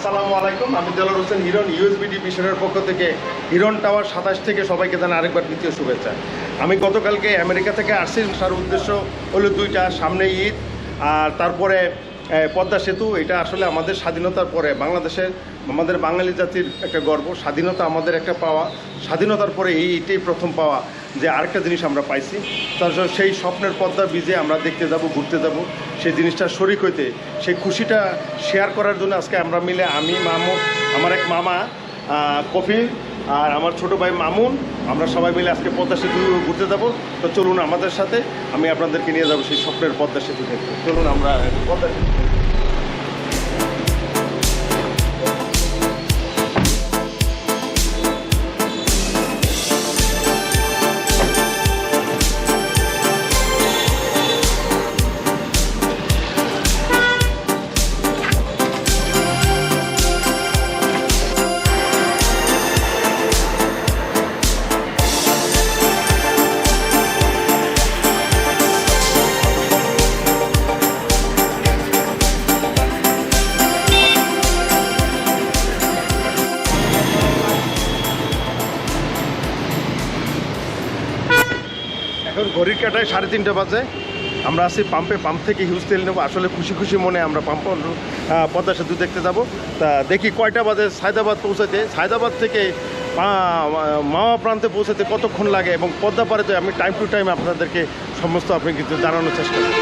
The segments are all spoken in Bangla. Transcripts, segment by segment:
আসসালামু আলাইকুম, আমি দেলোয়ার হোসেন হিরণ ইউএসবিডি মিশনের পক্ষ থেকে হিরণ টাওয়ার 27 থেকে সবাইকে জানাই আরেকবার দ্বিতীয় শুভেচ্ছা। আমি গতকালকে আমেরিকা থেকে আসছি, আসার উদ্দেশ্য হলো দুইটা, সামনে ঈদ আর তারপরে পদ্মা সেতু। এটা আসলে আমাদের স্বাধীনতার পরে বাংলাদেশের আমাদের বাঙালি জাতির একটা গর্ব, স্বাধীনতা আমাদের একটা পাওয়া, স্বাধীনতার পরে এইটাই প্রথম পাওয়া যে আরেকটা জিনিস আমরা পাইছি। তার সেই স্বপ্নের পদ্মা ব্রিজে আমরা দেখতে যাব, ঘুরতে যাব, সেই জিনিসটা শরিক হইতে, সেই খুশিটা শেয়ার করার জন্য আজকে আমরা মিলে, আমি মামু, আমার এক মামা কফিল আর আমার ছোটো ভাই মামুন, আমরা সবাই মিলে আজকে পদ্মা সেতু ঘুরতে যাব। তো চলুন আমাদের সাথে, আমি আপনাদেরকে নিয়ে যাব সেই স্বপ্নের পদ্মা সেতু দেখতে। চলুন আমরা পদ্মা সেতু। এখন ঘড়ির কাটায় 3:30 বাজে। আমরা আছি পাম্পে, পাম্প থেকে হিউজ তেল নেবো। আসলে খুশি খুশি মনে আমরা পাম্প পদ্মা সেতু দেখতে যাব। তা দেখি কয়টা বাজে সায়দাবাদ পৌঁছাতে, সায়দাবাদ থেকে মাওয়া প্রান্তে পৌঁছাতে কতক্ষণ লাগে, এবং পদ্মা পাড়েতে আমি টাইম টু টাইম আপনাদেরকে সমস্ত আপনি কিন্তু জানানোর চেষ্টা করি।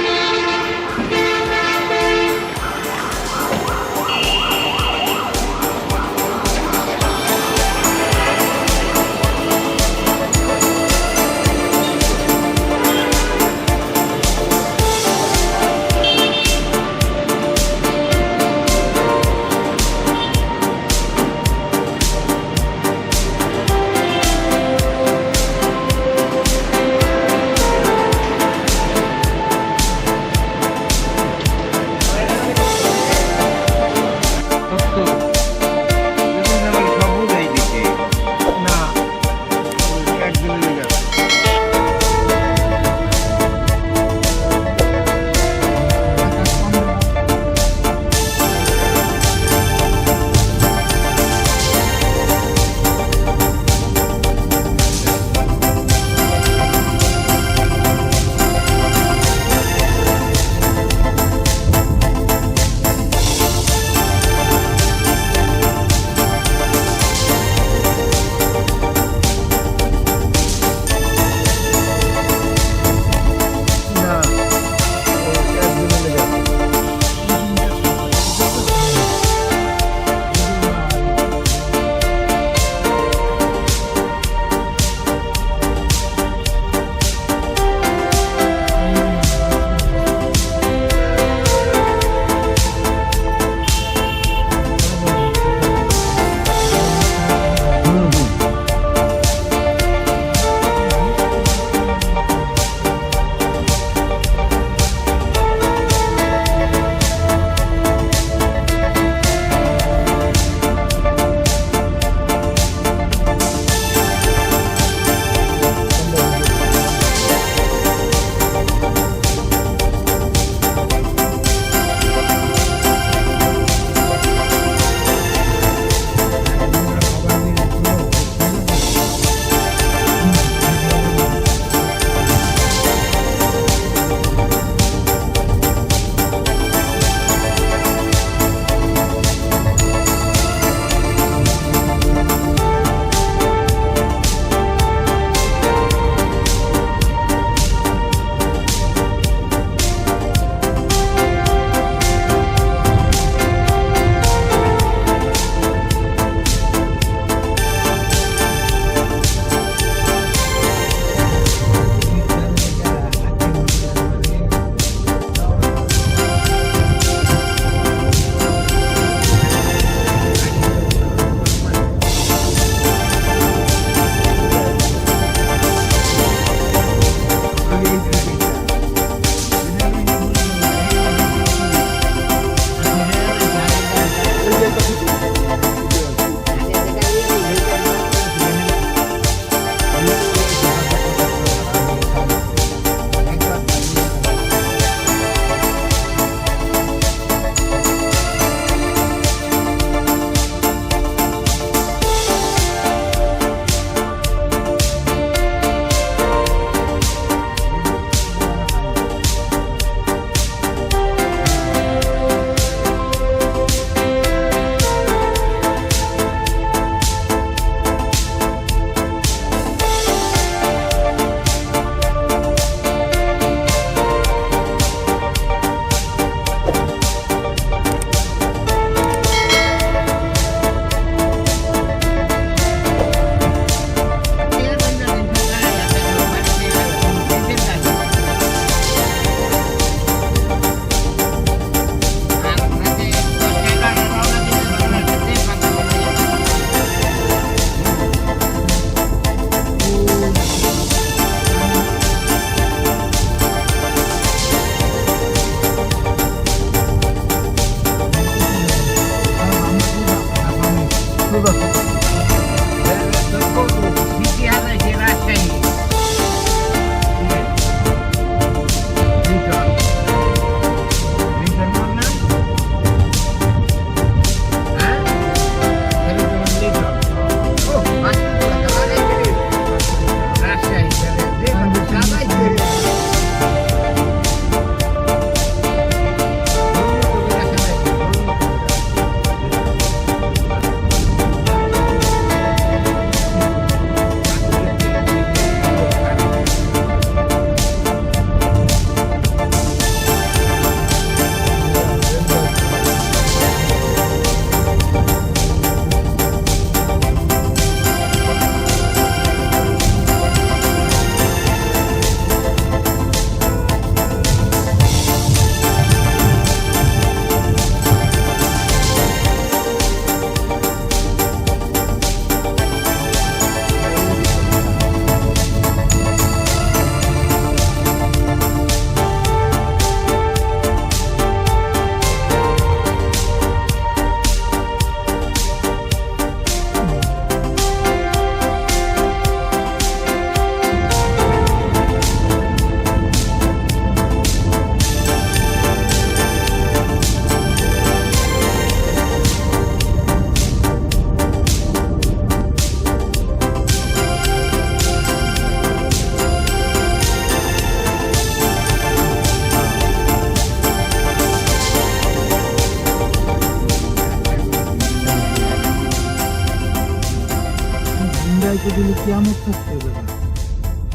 আইতে দিলে কিয়ামত থাকতে যাবে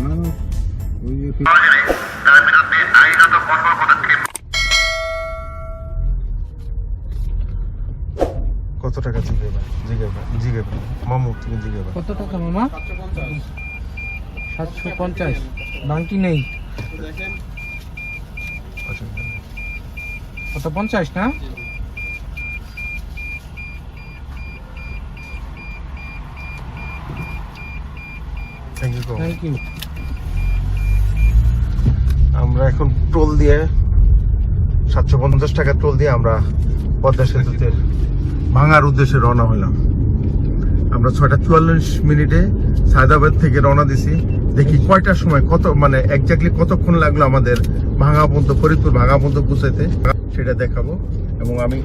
মানুষ ওই যে কত টাকা জিগেবা মামু তুমি জিগেবা কত টাকা মামা 750 বাংটি নেই কত 50 না থ্যাংক ইউ আমরা এখন টোল দিয়ে 750 টাকা টোল দিয়ে আমরা পদ্মা সেতুতে ভাঙার উদ্দেশ্যে রওনা হলাম। আমরা 6:44 সায়দাবাদ থেকে রওনা দিছি। দেখি কয়টার সময় কত মানে এক্স্যাক্টলি কতক্ষণ লাগলো আমাদের ভাঙা পর্যন্ত ফরিদপুর ভাঙা পর্যন্ত পৌঁছাইতে সেটা দেখাবো। এবং আমি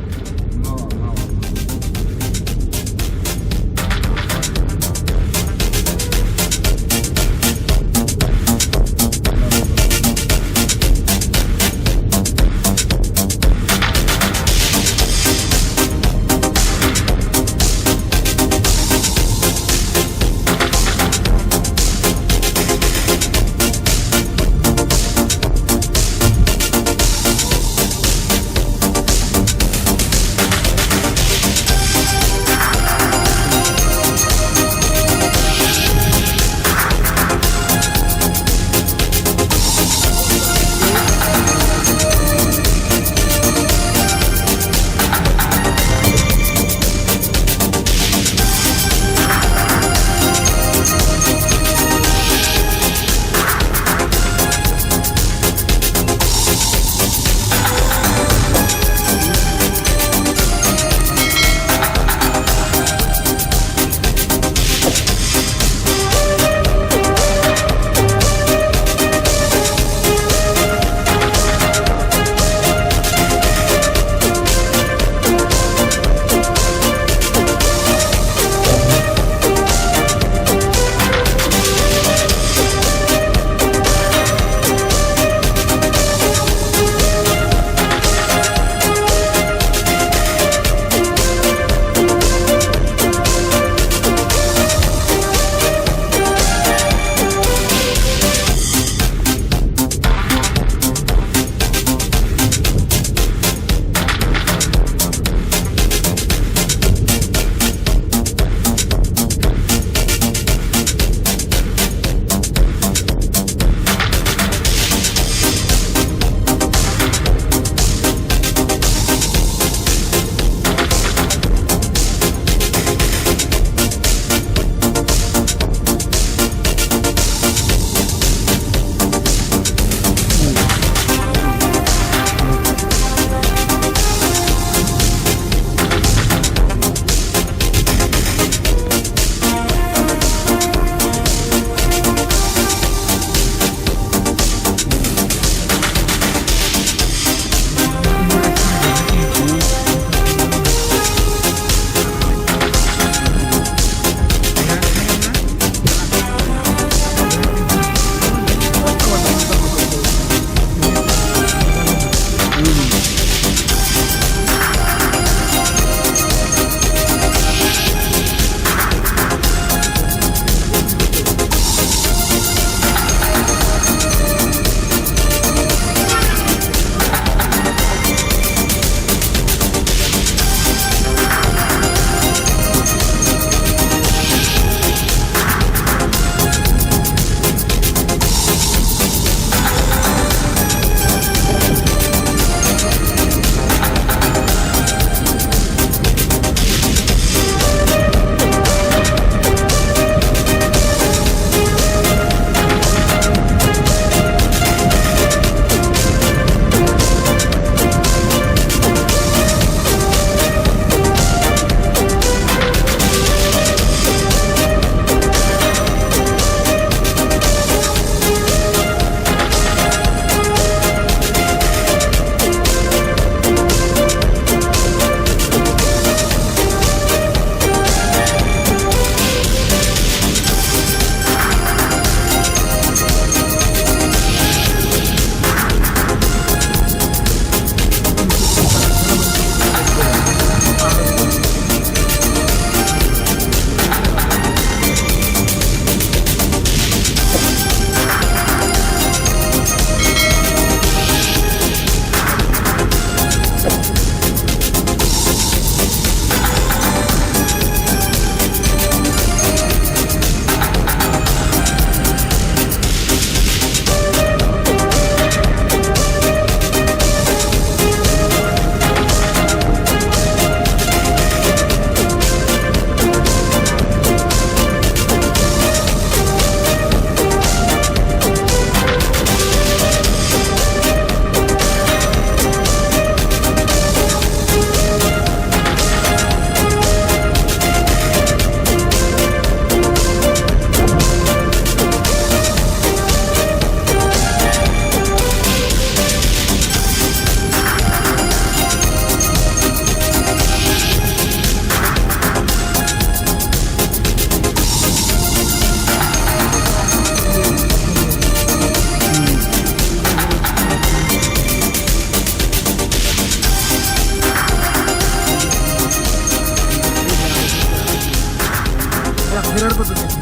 ফেরার পথে দেখি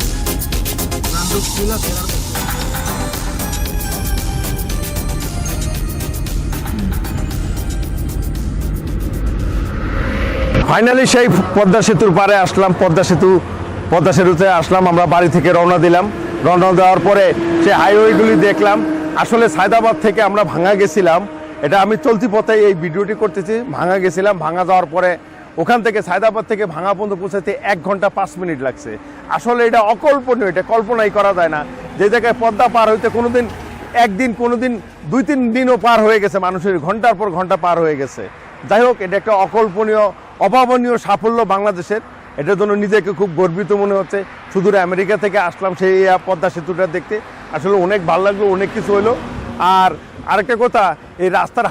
নান্দুক ছিল ফেরার পথে। ফাইনালি সেই পদ্মা সেতুর পারে আসলাম। পদ্মা সেতুতে আসলাম। আমরা বাড়ি থেকে রওনা দিলাম। রওনা দেওয়ার পরে সেই হাইওয়েগুলি দেখলাম। আসলে সায়দাবাদ থেকে আমরা ভাঙা গেছিলাম। এটা আমি চলতি পথে এই ভিডিওটি করতেছি। ভাঙা গেছিলাম। ভাঙা যাওয়ার পরে ওখান থেকে সায়দাবাদ থেকে ভাঙা পর্যন্ত পৌঁছাতে 1 ঘন্টা 5 মিনিট লাগছে। আসলে এটা অকল্পনীয়, এটা কল্পনাই করা যায় না। যে জায়গায় পদ্মা পার হইতে কোনোদিন একদিন, কোনোদিন 2-3 দিনও পার হয়ে গেছে, মানুষের ঘন্টার পর ঘন্টা পার হয়ে গেছে। যাই হোক, এটা একটা অকল্পনীয়, অভাবনীয় সাফল্য বাংলাদেশের। এটার জন্য নিজেকে খুব গর্বিত মনে হচ্ছে। সুদূর আমেরিকা থেকে আসলাম সেই পদ্মা সেতুটা দেখতে। আসলে অনেক ভালো লাগলো, অনেক কিছু হলো। আর আরেকটা কথা, এই রাস্তার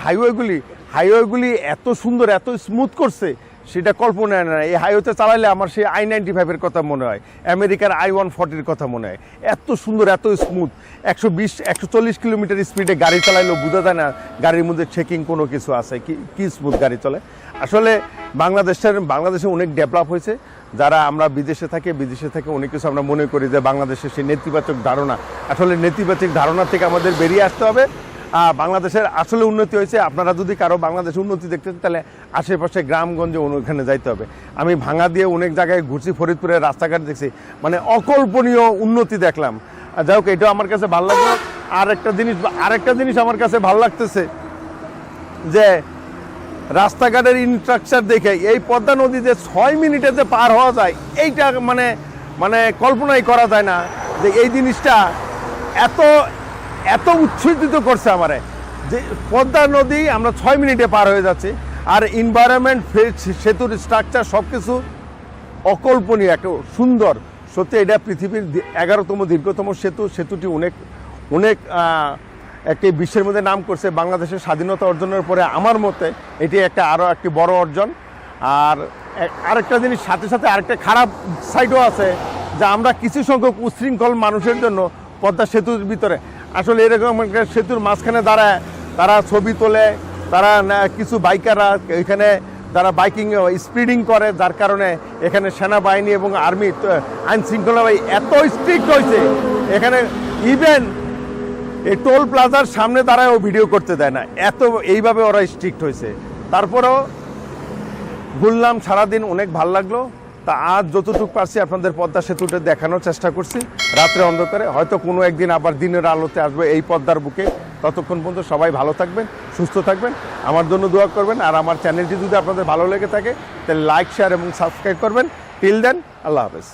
হাইওয়েগুলি এত সুন্দর, এত স্মুথ করছে, সেটা কল্পনা না। এই হাইওয়েতে চালালে আমার সেই I-95-এর কথা মনে হয়, আমেরিকার I-140-র কথা মনে হয়। এত সুন্দর, এত স্মুথ। 120-140 কিলোমিটার স্পিডে গাড়ি চালাইলেও বোঝা যায় না গাড়ির মধ্যে চেকিং কোনো কিছু আছে, কি স্মুথ গাড়ি চলে। আসলে বাংলাদেশে অনেক ডেভেলপ হয়েছে। যারা আমরা বিদেশে থেকে অনেক কিছু আমরা মনে করি যে বাংলাদেশের সেই নেতিবাচক ধারণা, আসলে নেতিবাচক ধারণা থেকে আমাদের বেরিয়ে আসতে হবে। বাংলাদেশের আসলে উন্নতি হয়েছে। আপনারা যদি কারো বাংলাদেশের উন্নতি দেখতে চান, তাহলে আশেপাশে গ্রামগঞ্জে ওখানে যাইতে হবে। আমি ভাঙা দিয়ে অনেক জায়গায় ঘুরছি, ফরিদপুরের রাস্তাঘাট দেখছি, মানে অকল্পনীয় উন্নতি দেখলাম। যাই হোক, এটাও আমার কাছে ভালো লাগলো। আরেকটা জিনিস আমার কাছে ভালো লাগতেছে যে রাস্তাঘাটের ইনফ্রাস্ট্রাকচার দেখে এই পদ্মা নদী যে 6 মিনিটে যে পার হওয়া যায়, এইটা মানে কল্পনাই করা যায় না যে এই জিনিসটা এত উচ্ছ্বসিত করছে আমারে, যে পদ্মা নদী আমরা 6 মিনিটে পার হয়ে যাচ্ছি। আর এনভায়রনমেন্ট, সেতুর স্ট্রাকচার সব কিছু অকল্পনীয়, এত সুন্দর। সত্যি এটা পৃথিবীর 11তম দীর্ঘতম সেতুটি অনেক একটি বিশ্বের মধ্যে নাম করছে। বাংলাদেশের স্বাধীনতা অর্জনের পরে আমার মতে এটি আরও একটি বড় অর্জন। আর আরেকটা জিনিস, সাথে সাথে আরেকটা খারাপ সাইডও আছে, যে আমরা কিছু সংখ্যক উচ্ছৃঙ্খল মানুষের জন্য পদ্মা সেতুর ভিতরে, আসলে এরকম একটা সেতুর মাঝখানে দাঁড়ায় তারা ছবি তোলে, তারা কিছু বাইকাররা এখানে তারা স্পিডিং করে, যার কারণে এখানে সেনাবাহিনী এবং আর্মি আইন শৃঙ্খলা এত স্ট্রিক্ট হয়েছে, এখানে ইভেন এই টোল প্লাজার সামনে দাঁড়ায়ও ভিডিও করতে দেয় না, এইভাবে ওরা স্ট্রিক্ট হয়েছে। তারপরেও ঘুরলাম সারাদিন, অনেক ভালো লাগলো। তা আজ যতটুকু পারছি আপনাদের পদ্মা সেতুটা দেখানোর চেষ্টা করছি রাত্রে অন্ধকারে। হয়তো কোনো একদিন আবার দিনের আলোতে আসবে এই পদ্মার বুকে। ততক্ষণ পর্যন্ত সবাই ভালো থাকবেন, সুস্থ থাকবেন, আমার জন্য দোয়া করবেন। আর আমার চ্যানেলটি যদি আপনাদের ভালো লেগে থাকে, তাহলে লাইক, শেয়ার এবং সাবস্ক্রাইব করবেন। টিল দেন, আল্লাহ হাফেজ।